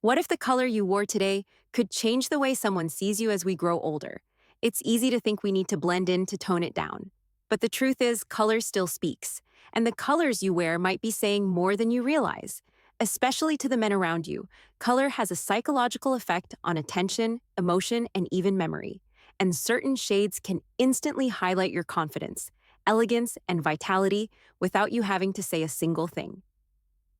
What if the color you wore today could change the way someone sees you as we grow older? It's easy to think we need to blend in to tone it down. But the truth is, color still speaks, and the colors you wear might be saying more than you realize. Especially to the men around you, color has a psychological effect on attention, emotion, and even memory. And certain shades can instantly highlight your confidence, elegance, and vitality without you having to say a single thing.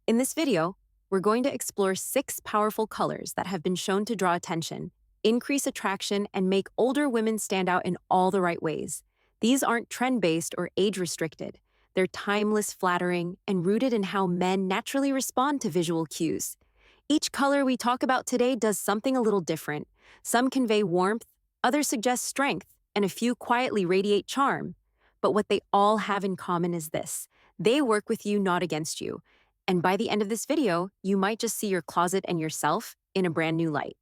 In this video, we're going to explore 6 powerful colors that have been shown to draw attention, increase attraction, and make older women stand out in all the right ways. These aren't trend-based or age-restricted. They're timeless, flattering, and rooted in how men naturally respond to visual cues. Each color we talk about today does something a little different. Some convey warmth, others suggest strength, and a few quietly radiate charm. But what they all have in common is this: they work with you, not against you. And by the end of this video, you might just see your closet and yourself in a brand new light.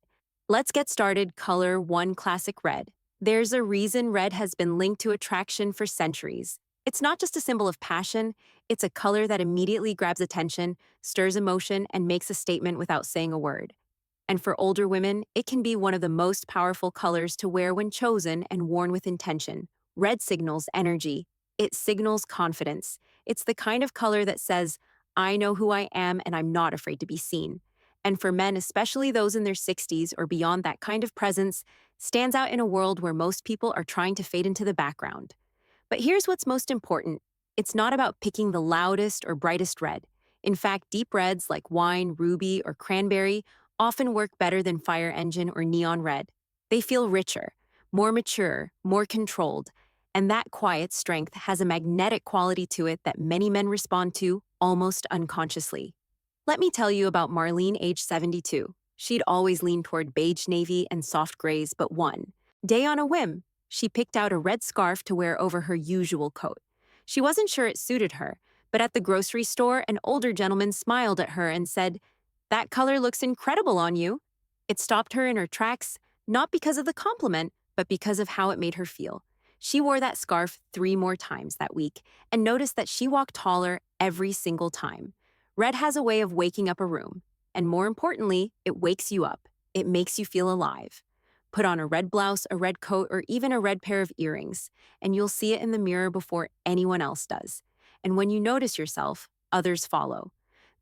Let's get started. Color 1: Classic red. There's a reason red has been linked to attraction for centuries. It's not just a symbol of passion, it's a color that immediately grabs attention, stirs emotion, and makes a statement without saying a word. And for older women, it can be one of the most powerful colors to wear when chosen and worn with intention. Red signals energy. It signals confidence. It's the kind of color that says, I know who I am and I'm not afraid to be seen. And for men, especially those in their 60s or beyond, that kind of presence stands out in a world where most people are trying to fade into the background. But here's what's most important. It's not about picking the loudest or brightest red. In fact, deep reds like wine, ruby, or cranberry often work better than fire engine or neon red. They feel richer, more mature, more controlled, and that quiet strength has a magnetic quality to it that many men respond to almost unconsciously. Let me tell you about Marlene, age 72. She'd always leaned toward beige navy and soft grays, but one day on a whim, she picked out a red scarf to wear over her usual coat. She wasn't sure it suited her, but at the grocery store, an older gentleman smiled at her and said, "That color looks incredible on you." It stopped her in her tracks, not because of the compliment, but because of how it made her feel. She wore that scarf 3 more times that week and noticed that she walked taller every single time. Red has a way of waking up a room, and more importantly, it wakes you up. It makes you feel alive. Put on a red blouse, a red coat, or even a red pair of earrings, and you'll see it in the mirror before anyone else does. And when you notice yourself, others follow.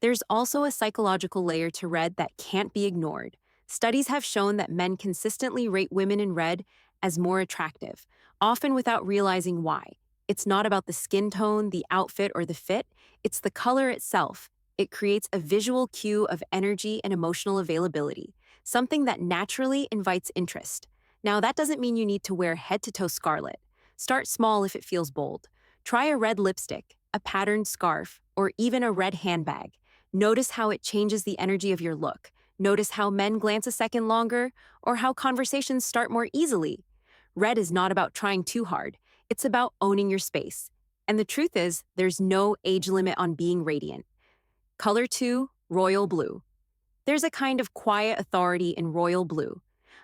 There's also a psychological layer to red that can't be ignored. Studies have shown that men consistently rate women in red as more attractive, often without realizing why. It's not about the skin tone, the outfit, or the fit. It's the color itself. It creates a visual cue of energy and emotional availability, something that naturally invites interest. Now, that doesn't mean you need to wear head-to-toe scarlet. Start small if it feels bold. Try a red lipstick, a patterned scarf, or even a red handbag. Notice how it changes the energy of your look. Notice how men glance a second longer, or how conversations start more easily. Red is not about trying too hard. It's about owning your space. And the truth is, there's no age limit on being radiant. Color 2: Royal blue. There's a kind of quiet authority in royal blue,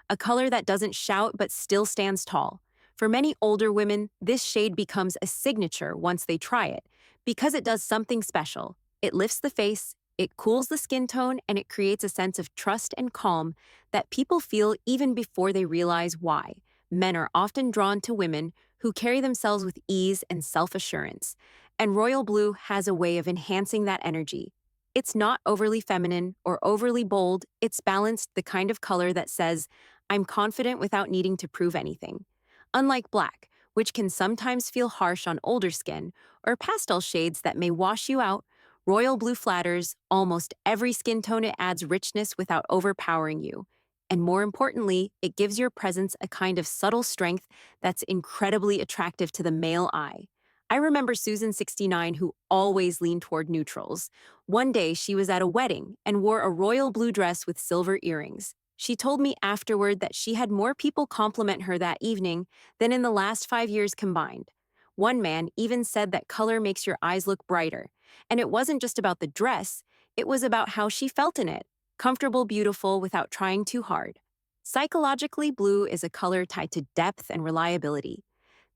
a color that doesn't shout but still stands tall. For many older women, this shade becomes a signature once they try it, because it does something special. It lifts the face, it cools the skin tone, and it creates a sense of trust and calm that people feel even before they realize why. Men are often drawn to women who carry themselves with ease and self-assurance, and royal blue has a way of enhancing that energy. It's not overly feminine or overly bold, it's balanced, the kind of color that says, I'm confident without needing to prove anything. Unlike black, which can sometimes feel harsh on older skin, or pastel shades that may wash you out, royal blue flatters almost every skin tone. It adds richness without overpowering you. And more importantly, it gives your presence a kind of subtle strength that's incredibly attractive to the male eye. I remember Susan, 69, who always leaned toward neutrals. One day, she was at a wedding and wore a royal blue dress with silver earrings. She told me afterward that she had more people compliment her that evening than in the last 5 years combined. One man even said that color makes your eyes look brighter. And it wasn't just about the dress, it was about how she felt in it. Comfortable, beautiful, without trying too hard. Psychologically, blue is a color tied to depth and reliability.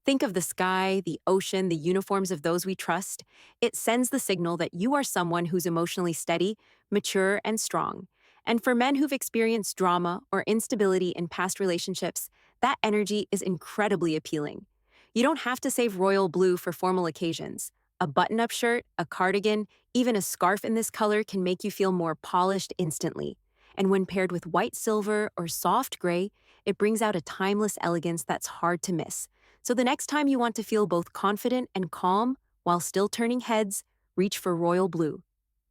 Think of the sky, the ocean, the uniforms of those we trust. It sends the signal that you are someone who's emotionally steady, mature, and strong. And for men who've experienced drama or instability in past relationships, that energy is incredibly appealing. You don't have to save royal blue for formal occasions. A button up shirt, a cardigan, even a scarf in this color can make you feel more polished instantly. And when paired with white silver or soft gray, it brings out a timeless elegance that's hard to miss. So the next time you want to feel both confident and calm while still turning heads, reach for royal blue.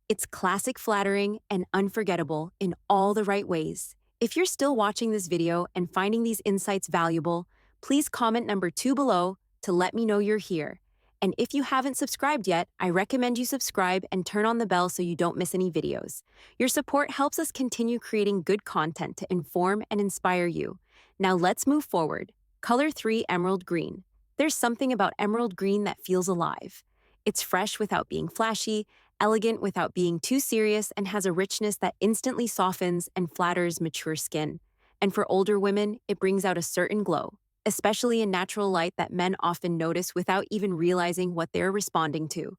It's classic flattering and unforgettable in all the right ways. If you're still watching this video and finding these insights valuable, please comment number 2 below to let me know you're here. And if you haven't subscribed yet, I recommend you subscribe and turn on the bell so you don't miss any videos. Your support helps us continue creating good content to inform and inspire you. Now let's move forward. Color 3, Emerald Green. There's something about emerald green that feels alive. It's fresh without being flashy, elegant without being too serious, and has a richness that instantly softens and flatters mature skin. And for older women, it brings out a certain glow, especially in natural light that men often notice without even realizing what they're responding to.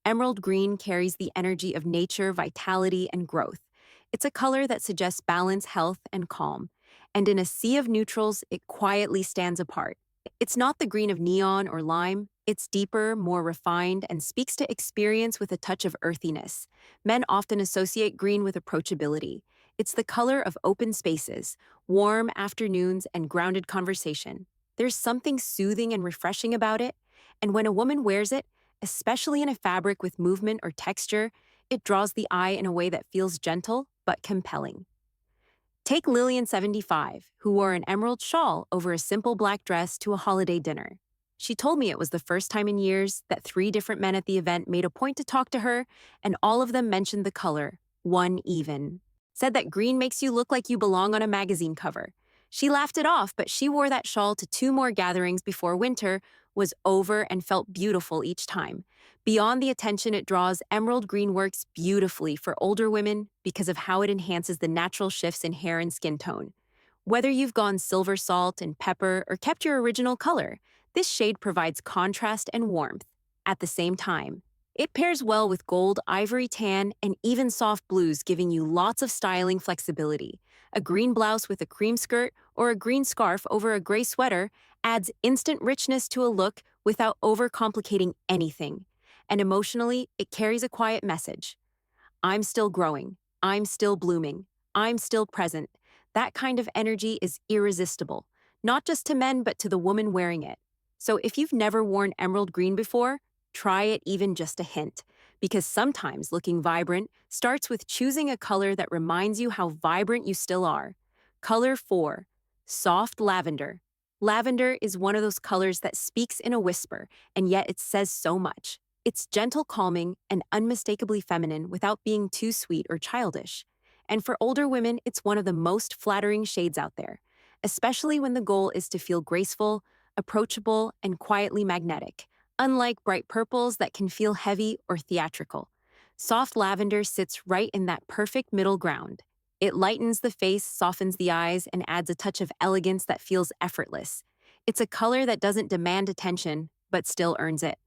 Emerald green carries the energy of nature, vitality, and growth. It's a color that suggests balance, health, and calm. And in a sea of neutrals, it quietly stands apart. It's not the green of neon or lime. It's deeper, more refined, and speaks to experience with a touch of earthiness. Men often associate green with approachability. It's the color of open spaces, warm afternoons, and grounded conversation. There's something soothing and refreshing about it, and when a woman wears it, especially in a fabric with movement or texture, it draws the eye in a way that feels gentle but compelling. Take Lillian, 75, who wore an emerald shawl over a simple black dress to a holiday dinner. She told me it was the first time in years that 3 different men at the event made a point to talk to her, and all of them mentioned the color, one even. Said that green makes you look like you belong on a magazine cover. She laughed it off, but she wore that shawl to 2 more gatherings before winter was over and felt beautiful each time. Beyond the attention it draws, emerald green works beautifully for older women because of how it enhances the natural shifts in hair and skin tone. Whether you've gone silver salt and pepper or kept your original color, this shade provides contrast and warmth at the same time. It pairs well with gold, ivory tan, and even soft blues, giving you lots of styling flexibility. A green blouse with a cream skirt or a green scarf over a gray sweater adds instant richness to a look without overcomplicating anything. And emotionally, it carries a quiet message. I'm still growing. I'm still blooming. I'm still present. That kind of energy is irresistible, not just to men, but to the woman wearing it. So if you've never worn emerald green before, try it even just a hint, because sometimes looking vibrant starts with choosing a color that reminds you how vibrant you still are. Color 4, Soft Lavender. Lavender is one of those colors that speaks in a whisper, and yet it says so much. It's gentle, calming, and unmistakably feminine without being too sweet or childish. And for older women, it's one of the most flattering shades out there, especially when the goal is to feel graceful, approachable, and quietly magnetic. Unlike bright purples that can feel heavy or theatrical, soft lavender sits right in that perfect middle ground. It lightens the face, softens the eyes, and adds a touch of elegance that feels effortless. It's a color that doesn't demand attention, but still earns it.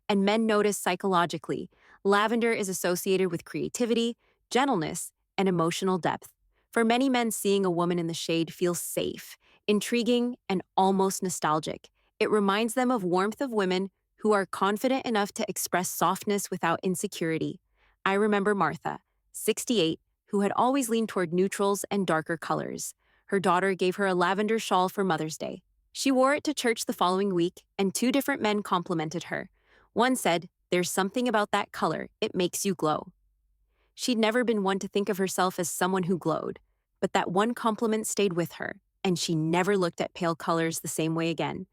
And men notice psychologically. Lavender is associated with creativity, gentleness, and emotional depth. For many men, seeing a woman in the shade feels safe, intriguing, and almost nostalgic. It reminds them of warmth of women who are confident enough to express softness without insecurity. I remember Martha, 68, who had always leaned toward neutrals and darker colors. Her daughter gave her a lavender shawl for Mother's Day. She wore it to church the following week, and 2 different men complimented her. One said, "There's something about that color, it makes you glow." She'd never been one to think of herself as someone who glowed, but that one compliment stayed with her, and she never looked at pale colors the same way again.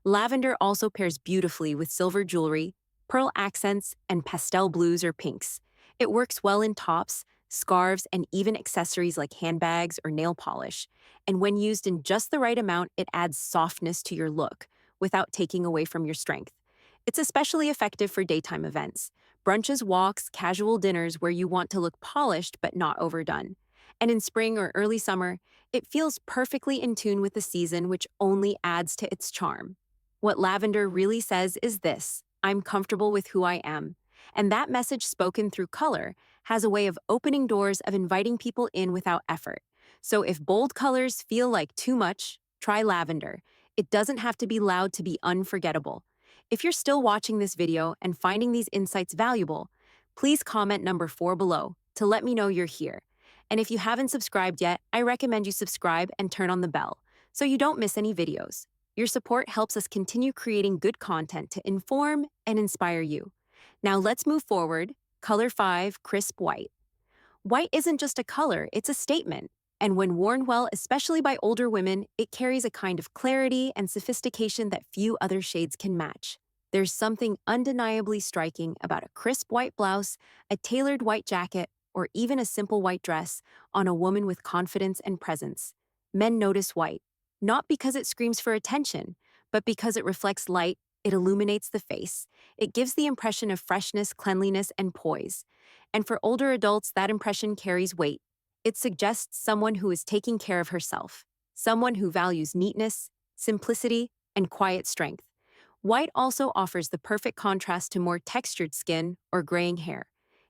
Lavender also pairs beautifully with silver jewelry, pearl accents, and pastel blues or pinks. It works well in tops, scarves, and even accessories like handbags or nail polish. And when used in just the right amount, it adds softness to your look without taking away from your strength. It's especially effective for daytime events, brunches, walks, casual dinners where you want to look polished but not overdone. And in spring or early summer, it feels perfectly in tune with the season, which only adds to its charm. What lavender really says is this: I'm comfortable with who I am. And that message spoken through color has a way of opening doors of inviting people in without effort. So if bold colors feel like too much, try lavender. It doesn't have to be loud to be unforgettable. If you're still watching this video and finding these insights valuable, please comment number 4 below to let me know you're here. And if you haven't subscribed yet, I recommend you subscribe and turn on the bell so you don't miss any videos. Your support helps us continue creating good content to inform and inspire you. Now let's move forward. Color 5, crisp white. White isn't just a color, it's a statement. And when worn well, especially by older women, it carries a kind of clarity and sophistication that few other shades can match. There's something undeniably striking about a crisp white blouse, a tailored white jacket, or even a simple white dress on a woman with confidence and presence. Men notice white, not because it screams for attention, but because it reflects light, it illuminates the face. It gives the impression of freshness, cleanliness, and poise. And for older adults, that impression carries weight. It suggests someone who is taking care of herself, someone who values neatness, simplicity, and quiet strength. White also offers the perfect contrast to more textured skin or graying hair.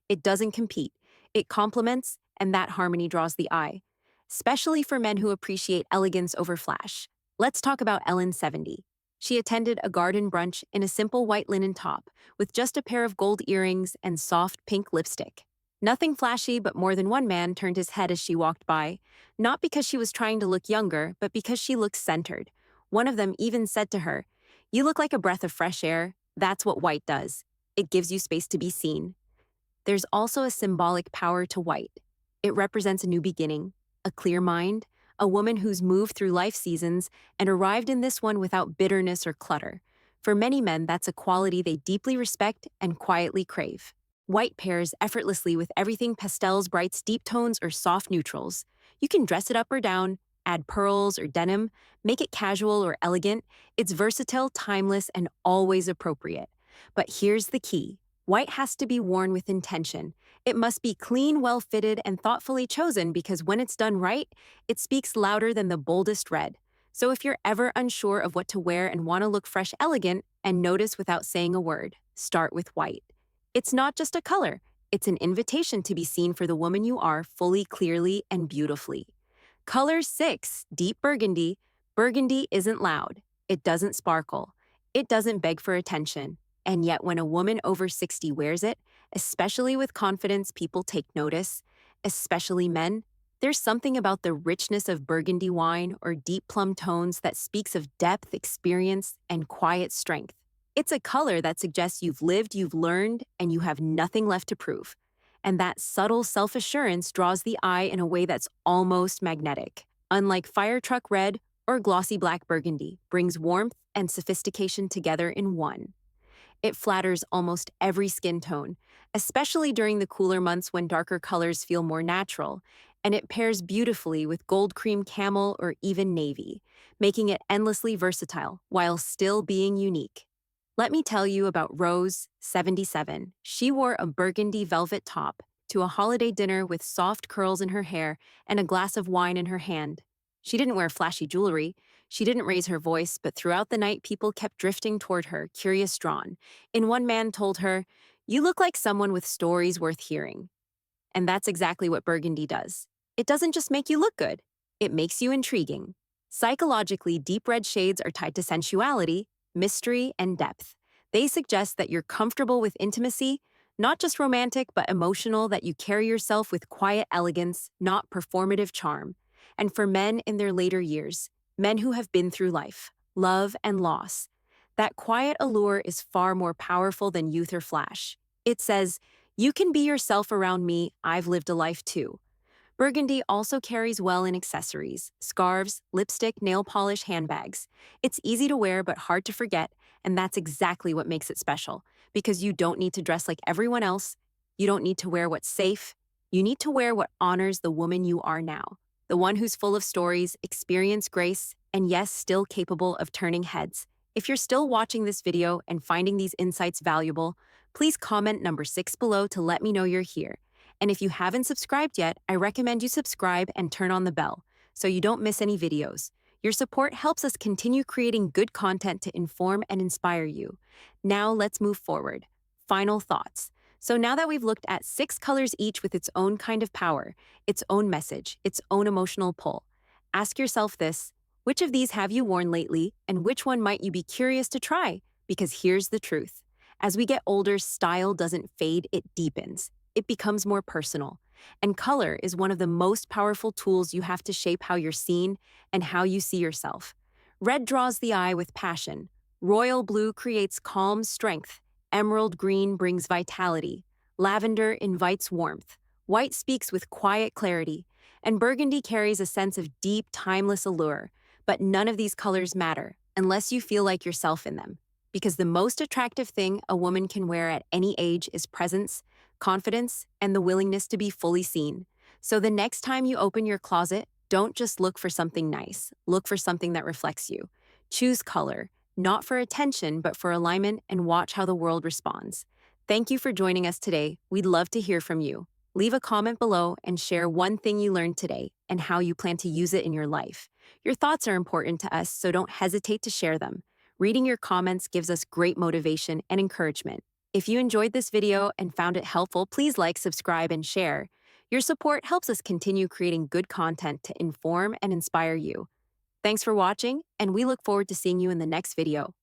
It doesn't compete, it complements, and that harmony draws the eye, especially for men who appreciate elegance over flash. Let's talk about Ellen 70. She attended a garden brunch in a simple white linen top with just a pair of gold earrings and soft pink lipstick. Nothing flashy, but more than one man turned his head as she walked by, not because she was trying to look younger, but because she looked centered. One of them even said to her, "You look like a breath of fresh air." That's what white does. It gives you space to be seen. There's also a symbolic power to white. It represents a new beginning, a clear mind, a woman who's moved through life seasons and arrived in this one without bitterness or clutter. For many men, that's a quality they deeply respect and quietly crave. White pairs effortlessly with everything pastels, brights, deep tones, or soft neutrals. You can dress it up or down, add pearls or denim, make it casual or elegant. It's versatile, timeless, and always appropriate. But here's the key. White has to be worn with intention. It must be clean, well-fitted, and thoughtfully chosen because when it's done right, it speaks louder than the boldest red. So if you're ever unsure of what to wear and want to look fresh, elegant, and notice without saying a word, start with white. It's not just a color, it's an invitation to be seen for the woman you are fully, clearly, and beautifully. Color 6, deep burgundy. Burgundy isn't loud. It doesn't sparkle. It doesn't beg for attention. And yet when a woman over 60 wears it, especially with confidence, people take notice, especially men. There's something about the richness of burgundy wine or deep plum tones that speaks of depth, experience, and quiet strength. It's a color that suggests you've lived, you've learned, and you have nothing left to prove. And that subtle self-assurance draws the eye in a way that's almost magnetic. Unlike fire truck red or glossy black burgundy, brings warmth and sophistication together in one. It flatters almost every skin tone, especially during the cooler months when darker colors feel more natural, and it pairs beautifully with gold cream camel or even navy, making it endlessly versatile while still being unique. Let me tell you about Rose, 77. She wore a burgundy velvet top to a holiday dinner with soft curls in her hair and a glass of wine in her hand. She didn't wear flashy jewelry. She didn't raise her voice, but throughout the night, people kept drifting toward her, curious, drawn. And one man told her, "You look like someone with stories worth hearing." And that's exactly what burgundy does. It doesn't just make you look good, it makes you intriguing. Psychologically, deep red shades are tied to sensuality, mystery, and depth. They suggest that you're comfortable with intimacy, not just romantic, but emotional, that you carry yourself with quiet elegance, not performative charm. And for men in their later years, men who have been through life, love, and loss, that quiet allure is far more powerful than youth or flash. It says, "You can be yourself around me, I've lived a life too." Burgundy also carries well in accessories, scarves, lipstick, nail polish, handbags. It's easy to wear but hard to forget, and that's exactly what makes it special, because you don't need to dress like everyone else, you don't need to wear what's safe, you need to wear what honors the woman you are now. The one who's full of stories, experience, grace, and yes, still capable of turning heads. If you're still watching this video and finding these insights valuable, please comment number 6 below to let me know you're here. And if you haven't subscribed yet, I recommend you subscribe and turn on the bell so you don't miss any videos. Your support helps us continue creating good content to inform and inspire you. Now let's move forward. Final thoughts. So now that we've looked at 6 colors each with its own kind of power, its own message, its own emotional pull, ask yourself this: which of these have you worn lately, and which one might you be curious to try? Because here's the truth. As we get older, style doesn't fade, it deepens. It becomes more personal. And color is one of the most powerful tools you have to shape how you're seen and how you see yourself. Red draws the eye with passion. Royal blue creates calm strength. Emerald green brings vitality. Lavender invites warmth. White speaks with quiet clarity. And burgundy carries a sense of deep, timeless allure. But none of these colors matter unless you feel like yourself in them. Because the most attractive thing a woman can wear at any age is presence, confidence, and the willingness to be fully seen. So the next time you open your closet, don't just look for something nice. Look for something that reflects you. Choose color, not for attention, but for alignment, and watch how the world responds. Thank you for joining us today. We'd love to hear from you. Leave a comment below and share one thing you learned today and how you plan to use it in your life. Your thoughts are important to us, so don't hesitate to share them. Reading your comments gives us great motivation and encouragement. If you enjoyed this video and found it helpful, please like, subscribe, and share. Your support helps us continue creating good content to inform and inspire you. Thanks for watching, and we look forward to seeing you in the next video.